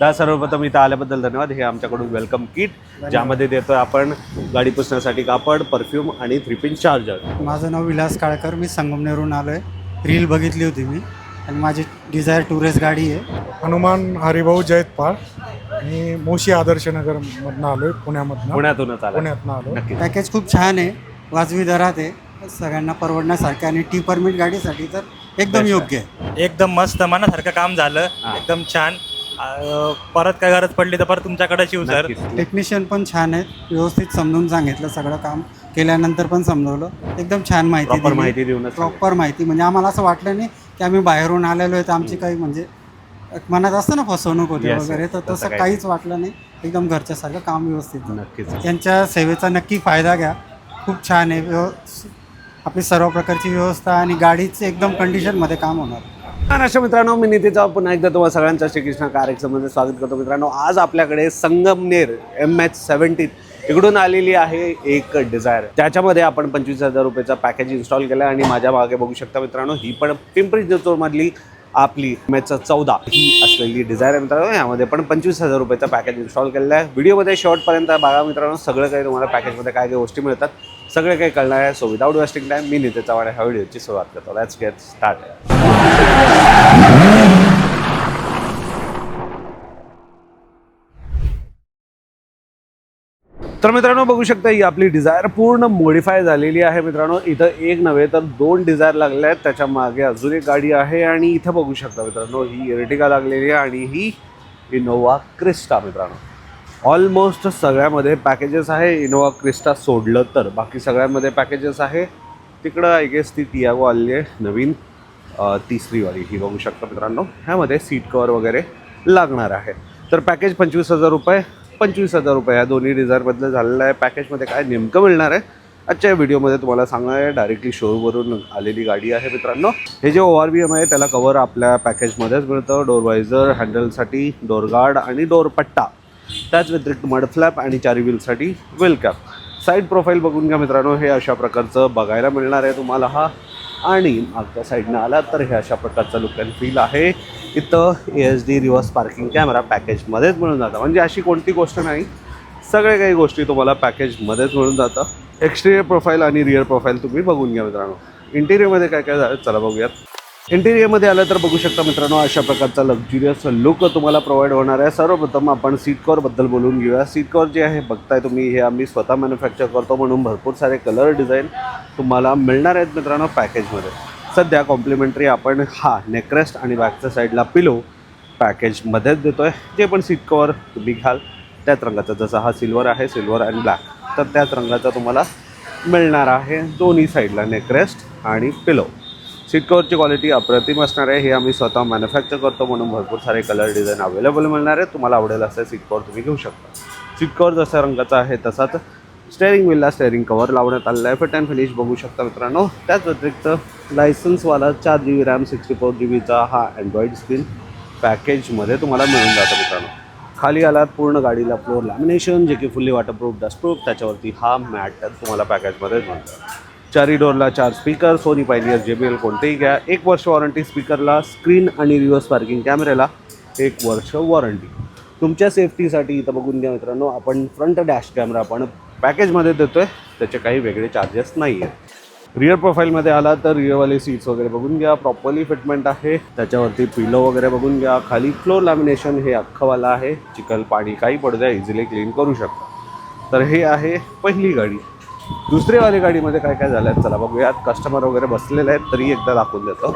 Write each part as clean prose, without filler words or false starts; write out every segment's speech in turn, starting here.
सर्वप्रथम इथं आल्याबद्दल धन्यवाद। हे आमच्याकडून वेलकम किट ज्यामध्ये देतोय आपण गाडी पुसण्यासाठी कापड, परफ्यूम आणि 3 पिन चार्जर। माझं नाव विलास काळकर, मी संगमनेरहून आलो आहे। रील बघितली होती मी आणि माझी डिझायर टुरिस्ट गाडी आहे। हनुमान हरिभाऊ जयतपाळ आणि मोशी आदर्शनगर मधनं आलो आहे, पुण्यातूनच आलो। आलो। नक्की पॅकेज खूप छान आहे, वाजवी दरात आहे, सगळ्यांना परवडण्यासारखं आणि टी परमिट गाडीसाठी तर एकदम योग्य आहे। एकदम मस्त मनासारखं काम झालं, एकदम छान। परत काय गरज पडली तर परत तुमच्याकडेच येऊ सर। टेक्निशियन पण छान आहेत, व्यवस्थित समजून सांगितलं, सगळं काम केल्यानंतर पण समजवलं, एकदम छान माहिती दिली, प्रॉपर माहिती। म्हणजे आम्हाला असं वाटलं नाही की आम्ही बाहेरून आलेलो आहे तर आमची काही म्हणजे मनात असतं ना फसवणूक होते वगैरे, तर तसं काहीच वाटलं नाही, एकदम घरच्यासारखं काम व्यवस्थित। नक्कीच यांच्या सेवेचा नक्की फायदा घ्या, खूप छान आहे, आपली सर्व प्रकारची व्यवस्था आणि गाडीचे एकदम कंडिशनमध्ये काम होणार। अशा मित्रांनो, मी नितीचा पुन्हा एकदा तुम्हाला सगळ्यांचं श्रीकृष्ण कार्यक्रमामध्ये स्वागत करतो। मित्रांनो, आज आपल्याकडे संगमनेर MH70 इकडून आलेली आहे एक डिझायर। त्याच्यामध्ये आपण 25,000 रुपयाचा पॅकेज इन्स्टॉल केला आणि माझ्या मागे बघू शकता मित्रांनो, ही पण पिंपरी चिंचवडमधली आपली MH14 ही असलेली डिझायर आहे मित्रांनो। यामध्ये पण 25,000 रुपयाचा पॅकेज इन्स्टॉल केलेला आहे। व्हिडिओमध्ये शेवटपर्यंत बघा मित्रांनो, सगळं काही तुम्हाला पॅकेजमध्ये काय काय गोष्टी मिळतात सगळे काही कळणार आहे। सो विदाउट वेस्टिंग टाइम मी नितीन चव्हाण ह्या व्हिडिओची सुरुवात करतो। Let's get start. तर मित्रांनो बघू शकता, ही आपली डिझायर पूर्ण मॉडिफाय झालेली आहे मित्रांनो। इथं एक नव्हे तर 2 डिझायर लागले आहेत, त्याच्या मागे अजून एक गाडी आहे आणि इथं बघू शकता मित्रांनो, ही एर्टिगा लागलेली आहे आणि ही इनोवा क्रिस्टा मित्रांनो। ऑलमोस्ट सगळ्यामध्ये पॅकेजेस आहे, इनोवा क्रिस्टा सोडलं तर बाकी सगळ्यांमध्ये पॅकेजेस आहे। तिकडं आय गेस ती टियागो आली आहे नवीन, तिसरी वाली ही बघू शकता मित्रांनो। ह्यामध्ये सीट कवर वगैरे लागणार आहे। तर पॅकेज 25,000 रुपये, 25,000 रुपये ह्या दोन्ही डिझायरमधलं झालेलं आहे। पॅकेजमध्ये काय नेमकं मिळणार आहे आजच्या व्हिडिओमध्ये तुम्हाला सांगणार आहे। डायरेक्टली शोरूमवरून आलेली गाडी आहे मित्रांनो। हे जे ORVM आहे त्याला कवर आपल्या पॅकेजमध्येच मिळतं। डोर वायझर, हँडलसाठी डोर गार्ड आणि डोर पट्टा, त्याच व्यतिरिक्त मड फ्लॅप आणि 4 व्हीलसाठी व्हील कॅप। साईड प्रोफाईल बघून घ्या मित्रांनो, हे अशा प्रकारचं बघायला मिळणार आहे तुम्हाला हा। आणि मागच्या साईडनं आला तर हे अशा प्रकारचं लुक अँड फील आहे। इथं ASD रिव्हर्स पार्किंग कॅमेरा पॅकेजमध्येच मिळून जातं, म्हणजे अशी कोणती गोष्ट नाही, सगळे काही गोष्टी तुम्हाला पॅकेजमध्येच मिळून जातं। एक्सटिरियर प्रोफाईल आणि रिअर प्रोफाईल तुम्ही बघून घ्या मित्रांनो। इंटिरियरमध्ये काय काय झालं चला बघूयात। इंटिरियरमध्ये आलं तर बघू शकता मित्रांनो, अशा प्रकारचा लक्झुरियस लुक तुम्हाला प्रोव्हाइड होणार आहे। सर्वप्रथम आपण सीट कवरबद्दल बोलून घेऊया। सीट कवर जे आहे बघताय तुम्ही, हे आम्ही स्वतः मॅन्युफॅक्चर करतो, म्हणून भरपूर सारे कलर डिझाईन तुम्हाला मिळणार आहेत मित्रांनो पॅकेजमध्ये। सध्या कॉम्प्लिमेंटरी आपण हा नेकरेस्ट आणि बॅकच्या साईडला पिलो पॅकेजमध्येच देतो आहे। जे पण सीट कवर तुम्ही घ्याल त्याच रंगाचा, जसा हा सिल्वर आहे, सिल्वर अँड ब्लॅक, तर त्याच रंगाचा तुम्हाला मिळणार आहे दोन्ही साईडला नेकरेस्ट आणि पिलो। सीट कवरची क्वालिटी अप्रतिम असणार आहे। हे आम्ही स्वतः मॅन्युफॅक्चर करतो, म्हणून भरपूर सारे कलर डिझाईन अवेलेबल मिळणार आहे। तुम्हाला आवडेल असं सीट कवर तुम्ही घेऊ शकता। सीट कवर जसा रंगाचा आहे तसाच स्टेअरिंग व्हीलला स्टेअरिंग कवर लावण्यात आलेलं आहे। फिट अँड फिनिश बघू शकता मित्रांनो। त्याच व्यतिरिक्त लायसन्सवाला 4 GB रॅम 64 GBचा हा अँड्रॉइड स्क्रीन पॅकेजमध्ये तुम्हाला मिळून जातं मित्रांनो। खाली आलात पूर्ण गाडीला फ्लोर लॅमिनेशन, जे की फुल्ली वॉटरप्रूफ डस्टप्रूफ, त्याच्यावरती हा मॅट तुम्हाला पॅकेजमध्ये मिळतं। 4 डोरला 4 स्पीकर, सोनी पायनियर JBL कोणतेही घ्या, 1 वर्ष वॉरंटी स्पीकरला, स्क्रीन आणि रिव्हर्स पार्किंग कॅमेऱ्याला 1 वर्ष वॉरंटी। तुमच्या सेफ्टीसाठी इथं बघून घ्या मित्रांनो, आपण फ्रंट डॅश कॅमेरा आपण पॅकेजमध्ये देतो आहे, त्याचे काही वेगळे चार्जेस नाही आहेत। रिअर प्रोफाईलमध्ये आला तर रिअरवाले सीट्स वगैरे बघून घ्या, प्रॉपरली फिटमेंट आहे, त्याच्यावरती पिलो वगैरे बघून घ्या। खाली फ्लोर लॅमिनेशन हे अख्खंवाला आहे, चिखल पाणी काही पडू द्या, इझिली क्लीन करू शकता। तर हे आहे पहिली गाडी। दुसरीवाली गाडीमध्ये काय काय झालं आहे चला बघूयात। कस्टमर वगैरे बसलेले आहेत, तरी एकदा दाखवून देतो।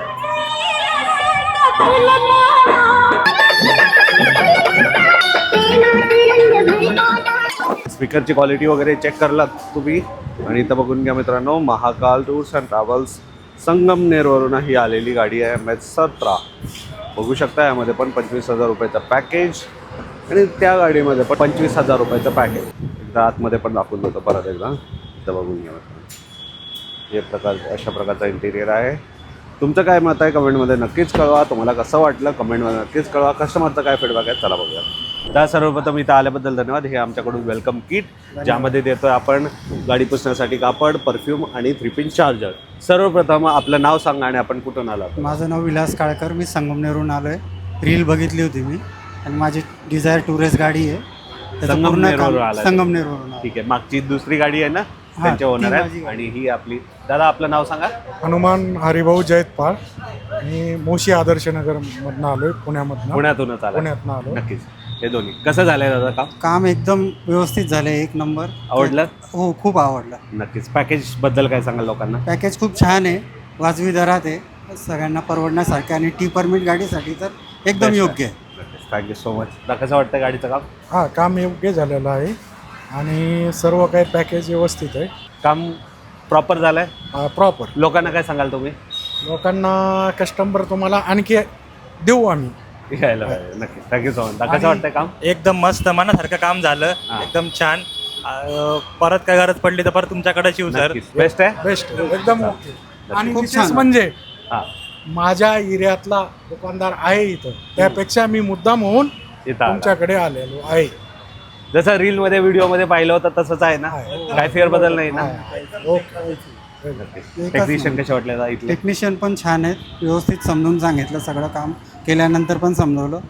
स्पीकरची क्वालिटी वगैरे चेक करलात तुम्ही, आणि इथं बघून घ्या मित्रांनो, महाकाल टूर्स अँड ट्रॅव्हल्स संगमनेरवरूनही आलेली गाडी आहे MH17 बघू शकता। यामध्ये पण 25,000 रुपयाचं पॅकेज आणि त्या गाडीमध्ये पण 25,000 रुपयाचं पॅकेज। एकदा आतमध्ये पण दाखवून देतो परत एकदा, इथं बघून घ्या मित्रांनो। हे अशा प्रकारचा इंटिरियर आहे। तुमचं काय मत आहे कमेंटमध्ये नक्कीच कळवा। तुम्हाला कसं वाटलं कमेंटमध्ये नक्कीच कळवा। कस्टमरचा काय फीडबॅक आहे चला बघूया। सर्वप्रथम इथं आल्याबद्दल धन्यवाद। हे आमच्याकडून वेलकम किट ज्यामध्ये देतोय आपण गाडी पुसण्यासाठी कापड, परफ्यूम आणि 3 पिन चार्जर। सर्वप्रथम आपलं नाव सांगा आणि आपण कुठून आलात? माझं नाव विलास काळकर, मी संगमनेरहून आलो आहे। रील बघितली होती मी आणि माझी डिझायर टुरिस्ट गाडी आहे. त्याचं पूर्ण संगमनेरवरून काम आला. संगमनेरवरून आला. ठीक आहे, मागची दुसरी गाडी आहे ना हा, त्यांचे ओनर ती आहेत माझी गाडी. आणि ही आपली. दादा आपलं नाव सांगा. हनुमान हरिभाऊ जयतपाळ. मी मोशी आदर्श नगरमधनं आलोय, पुण्यामधनं. पुण्यातूनच आला. पुण्यातनं आलो. नक्कीच. हे दोन्ही कसं झालंय दादा काम? काम एकदम व्यवस्थित झालं, एक नंबर. आवडलं? हो, खूप आवडलं. नक्कीच. पॅकेज बद्दल काय सांगाल लोकांना? पॅकेज खूप छान आहे, वाजवी दरात आहे, सगळ्यांना परवडण्यासारखं आणि टी परमिट गाडीसाठी तर एकदम योग्य आहे. Thank you so much. कसं वाटतं गाडीचं काम? हां, काम योग्य झालेलं आहे आणि सर्व काही पॅकेज व्यवस्थित आहे. काम प्रॉपर झालंय. प्रॉपर. लोकांना काय सांगाल तुम्ही? लोकांना कस्टमर तुम्हाला आणखी देऊ आम्ही. यायला पाहिजे. नक्कीच. Thank you so much. कसं वाटतंय काम? एकदम मस्त मनासारखं काम झालं. हा. एकदम छान. परत काय गरज पडली तर परत तुमच्याकडेच येऊ सर. बेस्ट आहे. बेस्ट, एकदम ओके. आणि खूप विशेष छान. म्हणजे हां, माझ्या एरियातला दुकानदार आहे इथं, त्यापेक्षा मी मुद्दाम होऊन इथं आला. तुमच्याकडे आलेलो आहे. जसं रील मध्ये व्हिडिओ मध्ये पाहिलं होतं तसंच आहे ना? काय फेरबदल नाही ना? ओके. टेक्निशियन कसे वाटले दादा इथले? टेक्निशियन पण छान आहेत, व्यवस्थित समजून सांगितलं, सगळं काम केल्यानंतर पण समजवलं.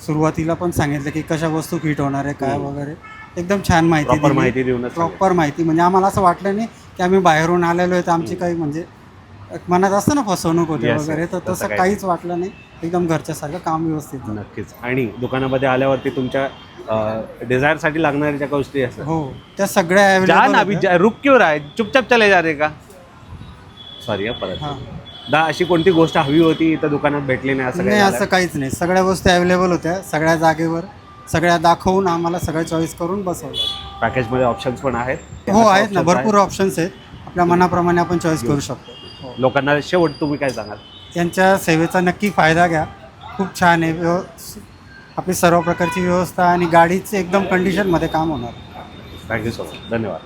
सुरुवातीला पण सांगितलं की कशा वस्तू फिट होणार आहे काय वगैरे, एकदम छान माहिती प्रॉपर दिली. माहिती देऊनच प्रॉपर माहिती, म्हणजे आम्हाला असं वाटलं नाही की आम्ही बाहेरून आलेलो आहे तर आमची काही म्हणजे मनात असतं ना फसवणूक होते Yes, वगैरे, तर तसं तसं काही काहीच वाटलं नाही. एकदम घरच्यासारखं काम व्यवस्थित झालं. नक्कीच. आणि दुकानामध्ये आल्यावरती तुमच्या डिझायर साठी लागणाऱ्या ज्या गोष्टी असतात हो, त्या सगळ्या जान available अभी होत्या. रुक क्यों रहा है, चुपचाप चले जा रे का? सॉरी परत. हां. अशी कोणती गोष्ट हवी होती इथं दुकानात भेटली नाही असं नाही, काही असं झालं? काहीच नाही. सगळ्या गोष्टी अवेलेबल होत्या, सगळ्या जागेवर, सगळ्या दाखवून आम्हाला सगळं चॉईस करून बसवलं. पॅकेजमध्ये ऑप्शन्स पण आहेत. हो, आहेत ना, Options भरपूर ऑप्शन्स आहेत. आपल्या मनाप्रमाणे आपण चॉईस करू शकतो. आहेत. लोकांना शेवट तुम्ही काय सांगाल? यांच्या सेवेचा नक्की फायदा घ्या. खूप छान आहे. आपली सर्व प्रकारची व्यवस्था आणि गाडीचे एकदम कंडिशनमध्ये काम होणार. Thank you so much. धन्यवाद.